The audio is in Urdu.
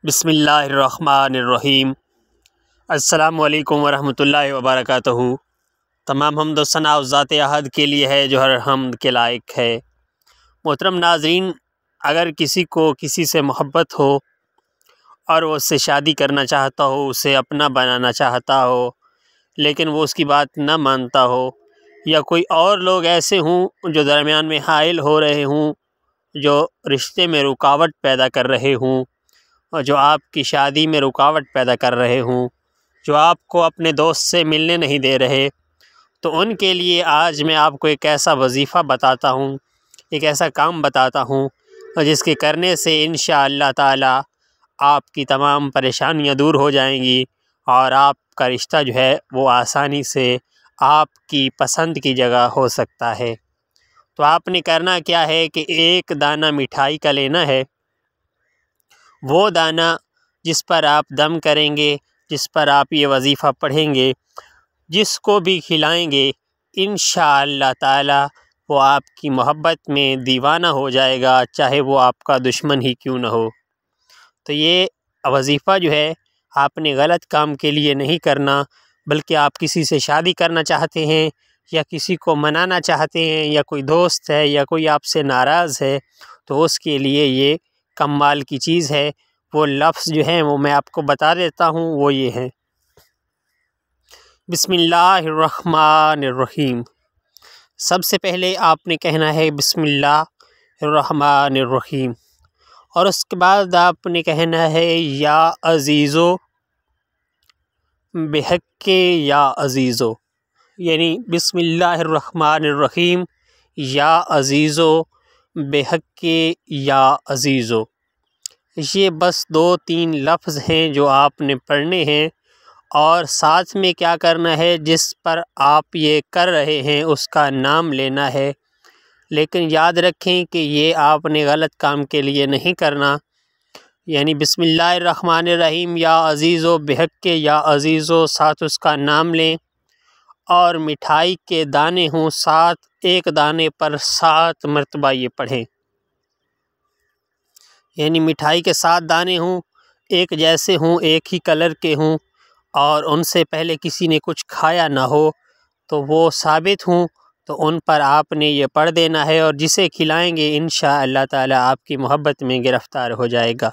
بسم اللہ الرحمن الرحیم۔ السلام علیکم ورحمۃ اللہ وبرکاتہ۔ تمام حمد و ثنا اس ذات احد کے لیے ہے جو ہر حمد کے لائق ہے۔ محترم ناظرین، اگر کسی کو کسی سے محبت ہو اور وہ اس سے شادی کرنا چاہتا ہو، اسے اپنا بنانا چاہتا ہو، لیکن وہ اس کی بات نہ مانتا ہو، یا کوئی اور لوگ ایسے ہوں جو درمیان میں حائل ہو رہے ہوں، جو رشتے میں رکاوٹ پیدا کر رہے ہوں، اور جو آپ کی شادی میں رکاوٹ پیدا کر رہے ہوں، جو آپ کو اپنے دوست سے ملنے نہیں دے رہے، تو ان کے لیے آج میں آپ کو ایک ایسا وظیفہ بتاتا ہوں، ایک ایسا کام بتاتا ہوں جس کے کرنے سے انشاءاللہ تعالی آپ کی تمام پریشانیاں دور ہو جائیں گی، اور آپ کا رشتہ جو ہے وہ آسانی سے آپ کی پسند کی جگہ ہو سکتا ہے۔ تو آپ نے کرنا کیا ہے کہ ایک دانہ مٹھائی کا لینا ہے۔ وہ دانہ جس پر آپ دم کریں گے، جس پر آپ یہ وظیفہ پڑھیں گے، جس کو بھی کھلائیں گے، انشاءاللہ تعالی وہ آپ کی محبت میں دیوانہ ہو جائے گا، چاہے وہ آپ کا دشمن ہی کیوں نہ ہو۔ تو یہ وظیفہ جو ہے آپ نے غلط کام کے لیے نہیں کرنا، بلکہ آپ کسی سے شادی کرنا چاہتے ہیں، یا کسی کو منانا چاہتے ہیں، یا کوئی دوست ہے، یا کوئی آپ سے ناراض ہے، تو اس کے لیے یہ کمال کی چیز ہے۔ وہ لفظ جو ہیں وہ میں آپ کو بتا دیتا ہوں، وہ یہ ہیں: بسم اللہ الرحمن الرحیم۔ سب سے پہلے آپ نے کہنا ہے بسم اللہ الرحمن الرحیم، اور اس کے بعد آپ نے کہنا ہے یا عزیزو بحق یا عزیزو، یعنی بسم اللہ الرحمن الرحیم یا عزیزو بحق یا عزیزو۔ یہ بس 2-3 لفظ ہیں جو آپ نے پڑھنے ہیں، اور ساتھ میں کیا کرنا ہے، جس پر آپ یہ کر رہے ہیں اس کا نام لینا ہے۔ لیکن یاد رکھیں کہ یہ آپ نے غلط کام کے لیے نہیں کرنا، یعنی بسم اللہ الرحمن الرحیم یا عزیزو بحق یا عزیزو، ساتھ اس کا نام لیں، اور مٹھائی کے دانے ہوں 7، ایک دانے پر 7 مرتبہ یہ پڑھیں، یعنی مٹھائی کے 7 دانے ہوں، ایک جیسے ہوں، ایک ہی کلر کے ہوں، اور ان سے پہلے کسی نے کچھ کھایا نہ ہو، تو وہ ثابت ہوں، تو ان پر آپ نے یہ پڑھ دینا ہے، اور جسے کھلائیں گے انشاءاللہ تعالی آپ کی محبت میں گرفتار ہو جائے گا۔